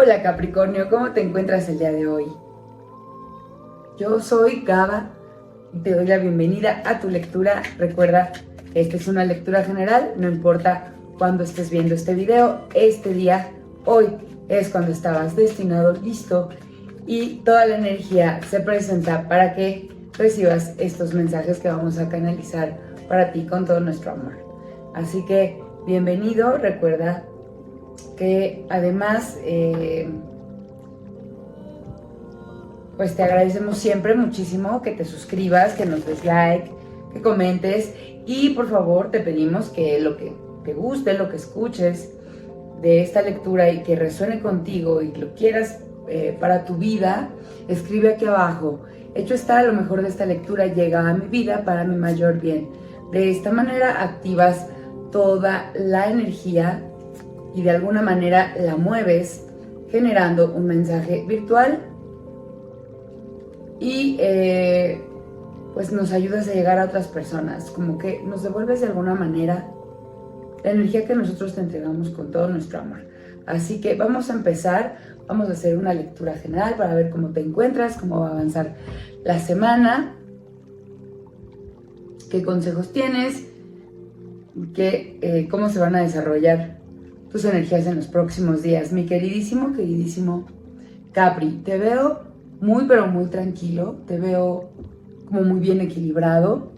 Hola Capricornio, ¿cómo te encuentras el día de hoy? Yo soy Gaba y te doy la bienvenida a tu lectura. Recuerda que esta es una lectura general, no importa cuándo estés viendo este video, este día, hoy es cuando estabas destinado, listo, y toda la energía se presenta para que recibas estos mensajes que vamos a canalizar para ti con todo nuestro amor. Así que bienvenido, recuerda que además pues te agradecemos siempre muchísimo que te suscribas, que nos des like, que comentes y por favor te pedimos que lo que te guste, lo que escuches de esta lectura y que resuene contigo y lo quieras para tu vida, escribe aquí abajo. Hecho está, lo mejor de esta lectura llega a mi vida para mi mayor bien. De esta manera activas toda la energía y de alguna manera la mueves generando un mensaje virtual y pues nos ayudas a llegar a otras personas, como que nos devuelves de alguna manera la energía que nosotros te entregamos con todo nuestro amor. Así que vamos a empezar, vamos a hacer una lectura general para ver cómo te encuentras, cómo va a avanzar la semana, qué consejos tienes, cómo se van a desarrollar tus energías en los próximos días. Mi queridísimo Capri, te veo muy pero muy tranquilo, te veo como muy bien equilibrado,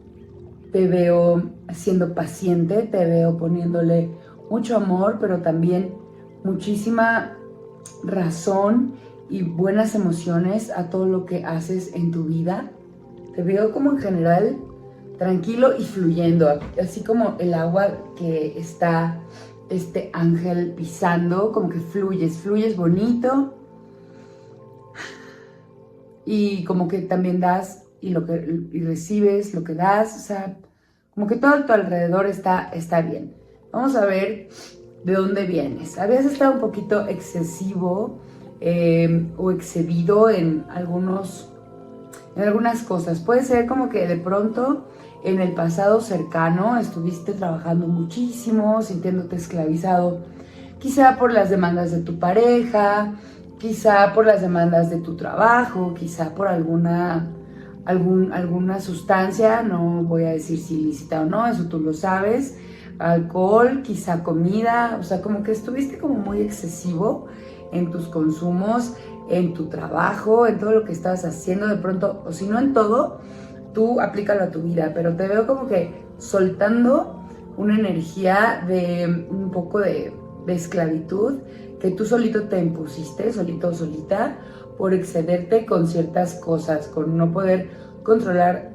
te veo siendo paciente, te veo poniéndole mucho amor, pero también muchísima razón y buenas emociones a todo lo que haces en tu vida. Te veo como en general tranquilo y fluyendo, así como el agua que está este ángel pisando, como que fluyes bonito y como que también das y recibes lo que das, o sea, como que todo a tu alrededor está bien. Vamos a ver de dónde vienes. Habías estado un poquito excesivo o excedido en algunas cosas. Puede ser como que de pronto en el pasado cercano estuviste trabajando muchísimo, sintiéndote esclavizado, quizá por las demandas de tu pareja, quizá por las demandas de tu trabajo, quizá por alguna sustancia, no voy a decir si ilícita o no, eso tú lo sabes, alcohol, quizá comida, o sea, como que estuviste como muy excesivo en tus consumos, en tu trabajo, en todo lo que estabas haciendo de pronto, o si no en todo, tú aplícalo a tu vida, pero te veo como que soltando una energía de un poco de esclavitud que tú solito te impusiste, solito o solita, por excederte con ciertas cosas, con no poder controlar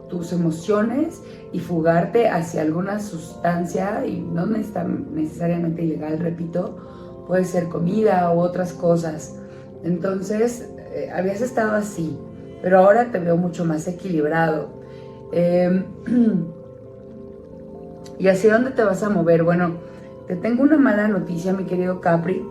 tus emociones y fugarte hacia alguna sustancia, y no necesariamente ilegal, repito, puede ser comida u otras cosas. Entonces, habías estado así, pero ahora te veo mucho más equilibrado. ¿Y hacia dónde te vas a mover? Bueno, te tengo una mala noticia, mi querido Capri.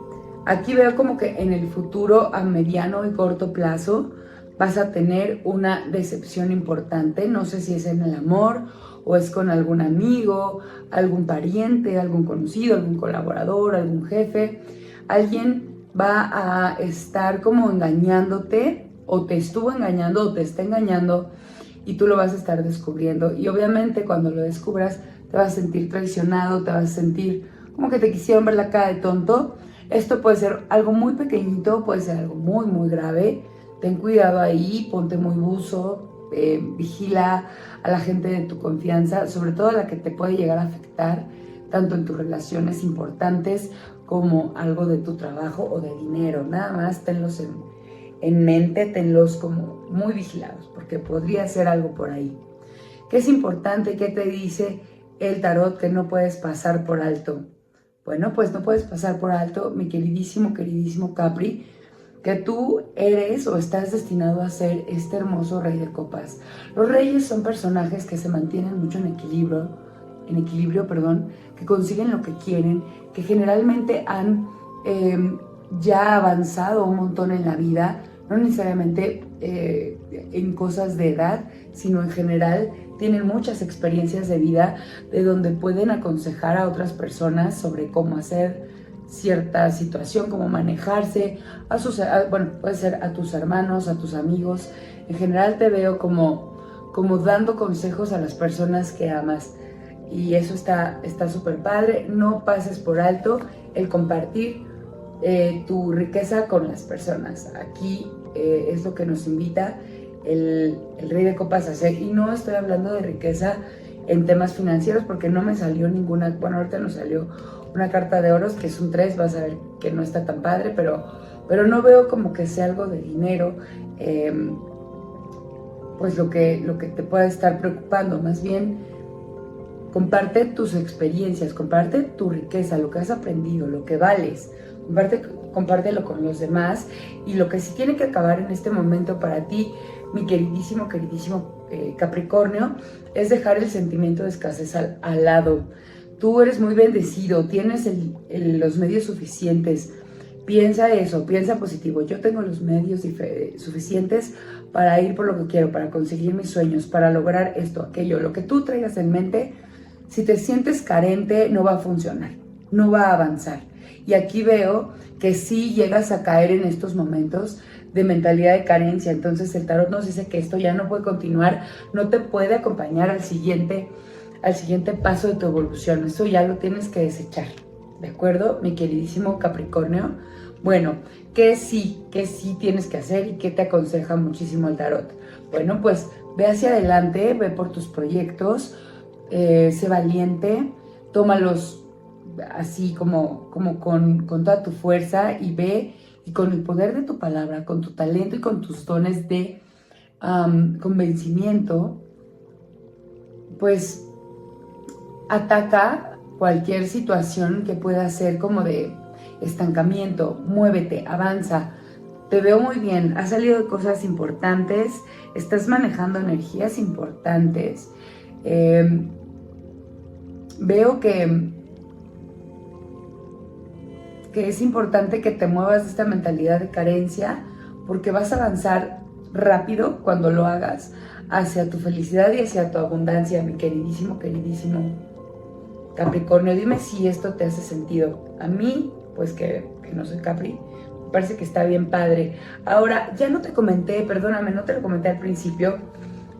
Aquí veo como que en el futuro, a mediano y corto plazo, vas a tener una decepción importante. No sé si es en el amor o es con algún amigo, algún pariente, algún conocido, algún colaborador, algún jefe. Alguien va a estar como engañándote, o te estuvo engañando o te está engañando, y tú lo vas a estar descubriendo. Y obviamente cuando lo descubras te vas a sentir traicionado, te vas a sentir como que te quisieron ver la cara de tonto. Esto puede ser algo muy pequeñito, puede ser algo muy muy grave. Ten cuidado ahí, ponte muy buzo, vigila a la gente de tu confianza, sobre todo a la que te puede llegar a afectar, tanto en tus relaciones importantes como algo de tu trabajo o de dinero. Nada más tenlos en mente, tenlos como muy vigilados, porque podría ser algo por ahí. ¿Qué es importante? ¿Qué te dice el tarot que no puedes pasar por alto? Bueno, pues no puedes pasar por alto, mi queridísimo Capri, que tú eres o estás destinado a ser este hermoso rey de copas. Los reyes son personajes que se mantienen mucho en equilibrio, que consiguen lo que quieren, que generalmente han ya avanzado un montón en la vida, no necesariamente en cosas de edad, sino en general tienen muchas experiencias de vida de donde pueden aconsejar a otras personas sobre cómo hacer cierta situación, cómo manejarse, bueno, puede ser a tus hermanos, a tus amigos. En general te veo como dando consejos a las personas que amas. Y eso está súper padre. No pases por alto el compartir tu riqueza con las personas. Aquí es lo que nos invita el Rey de Copas a hacer. Y no estoy hablando de riqueza en temas financieros porque no me salió ninguna, bueno, ahorita nos salió una carta de oros que es un 3, vas a ver que no está tan padre, pero no veo como que sea algo de dinero, pues lo que te pueda estar preocupando. Más bien comparte tus experiencias, comparte tu riqueza, lo que has aprendido, lo que vales, compártelo con los demás. Y lo que sí tiene que acabar en este momento para ti, mi queridísimo Capricornio, es dejar el sentimiento de escasez al lado. Tú eres muy bendecido, tienes los medios suficientes. Piensa eso, piensa positivo. Yo tengo los medios suficientes para ir por lo que quiero, para conseguir mis sueños, para lograr esto, aquello. Lo que tú traigas en mente, si te sientes carente, no va a funcionar, no va a avanzar. Y aquí veo que sí llegas a caer en estos momentos de mentalidad de carencia. Entonces el tarot nos dice que esto ya no puede continuar, no te puede acompañar al siguiente paso de tu evolución. Eso ya lo tienes que desechar, ¿de acuerdo, mi queridísimo Capricornio? Bueno, ¿qué sí tienes que hacer y qué te aconseja muchísimo el tarot? Bueno, pues ve hacia adelante, ve por tus proyectos, sé valiente, tómalos así como con toda tu fuerza y ve, y con el poder de tu palabra, con tu talento y con tus dones de convencimiento, pues ataca cualquier situación que pueda ser como de estancamiento. Muévete, avanza. Te veo muy bien, has salido de cosas importantes, estás manejando energías importantes. Veo que es importante que te muevas de esta mentalidad de carencia, porque vas a avanzar rápido cuando lo hagas hacia tu felicidad y hacia tu abundancia, mi queridísimo Capricornio. Dime si esto te hace sentido. A mí, pues que no soy Capri, me parece que está bien padre. Ahora, ya no te comenté, perdóname, no te lo comenté al principio,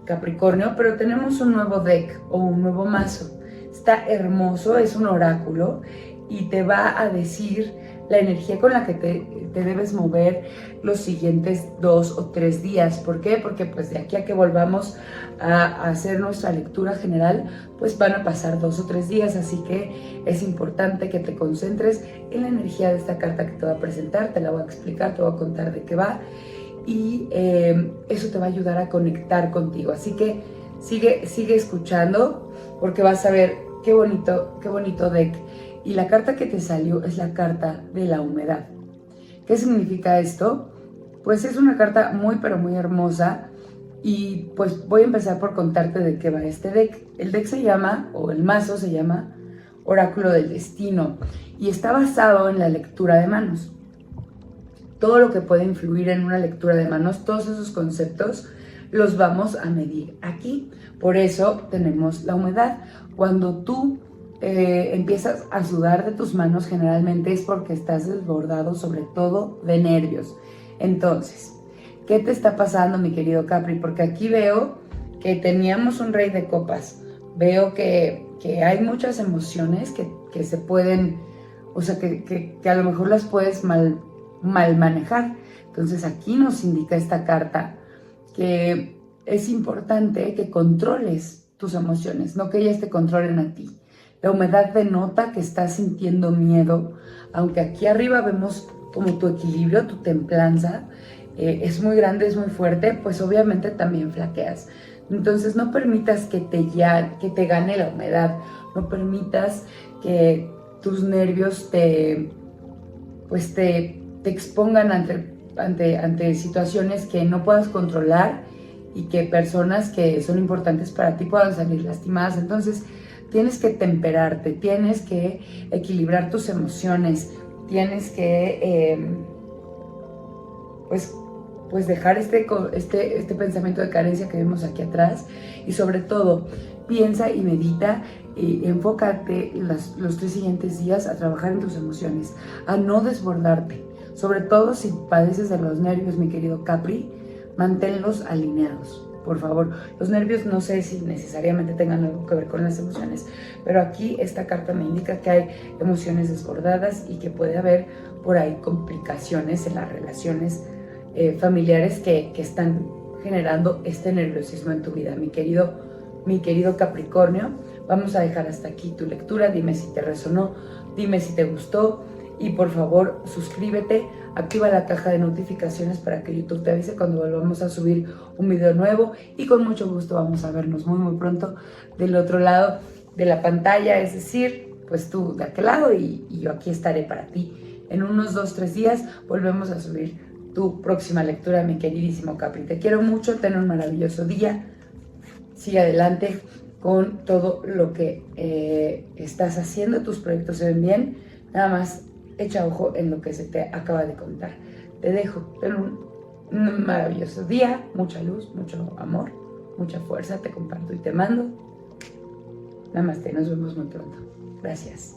Capricornio, pero tenemos un nuevo deck o un nuevo mazo. Está hermoso, es un oráculo y te va a decir la energía con la que te debes mover los siguientes 2 o 3 días. ¿Por qué? Porque pues de aquí a que volvamos a hacer nuestra lectura general, pues van a pasar 2 o 3 días, así que es importante que te concentres en la energía de esta carta que te va a presentar. Te la voy a explicar, te voy a contar de qué va y eso te va a ayudar a conectar contigo. Así que sigue escuchando porque vas a ver qué bonito deck. Y la carta que te salió es la carta de la humedad. ¿Qué significa esto? Pues es una carta muy pero muy hermosa y pues voy a empezar por contarte de qué va este deck. El deck se llama, o el mazo se llama, Oráculo del Destino y está basado en la lectura de manos. Todo lo que puede influir en una lectura de manos, todos esos conceptos los vamos a medir aquí. Por eso tenemos la humedad. Cuando tú empiezas a sudar de tus manos, generalmente es porque estás desbordado, sobre todo de nervios. Entonces, ¿qué te está pasando, mi querido Capri? Porque aquí veo que teníamos un Rey de Copas. Veo que hay muchas emociones que se pueden, o sea, que a lo mejor las puedes mal manejar. Entonces aquí nos indica esta carta que es importante que controles tus emociones, no que ellas te controlen a ti. La humedad denota que estás sintiendo miedo, aunque aquí arriba vemos como tu equilibrio, tu templanza, es muy grande, es muy fuerte, pues obviamente también flaqueas. Entonces no permitas que te gane la humedad, no permitas que tus nervios te expongan ante situaciones que no puedas controlar y que personas que son importantes para ti puedan salir lastimadas. Entonces tienes que temperarte, tienes que equilibrar tus emociones, tienes que pues dejar este pensamiento de carencia que vemos aquí atrás, y sobre todo piensa y medita y enfócate los 3 siguientes días a trabajar en tus emociones, a no desbordarte, sobre todo si padeces de los nervios, mi querido Capri, manténlos alineados. Por favor, los nervios no sé si necesariamente tengan algo que ver con las emociones, pero aquí esta carta me indica que hay emociones desbordadas y que puede haber por ahí complicaciones en las relaciones familiares que están generando este nerviosismo en tu vida, mi querido Capricornio. Vamos a dejar hasta aquí tu lectura. Dime si te resonó, dime si te gustó y por favor suscríbete, activa la caja de notificaciones para que YouTube te avise cuando volvamos a subir un video nuevo, y con mucho gusto vamos a vernos muy pronto del otro lado de la pantalla, es decir, pues tú de aquel lado y yo aquí estaré para ti. En unos 2-3 días volvemos a subir tu próxima lectura, mi queridísimo Capri. Te quiero mucho, ten un maravilloso día, sigue adelante con todo lo que estás haciendo, tus proyectos se ven bien, nada más echa ojo en lo que se te acaba de contar. Te dejo, ten un maravilloso día, mucha luz, mucho amor, mucha fuerza, te comparto y te mando. Namaste, nos vemos muy pronto. Gracias.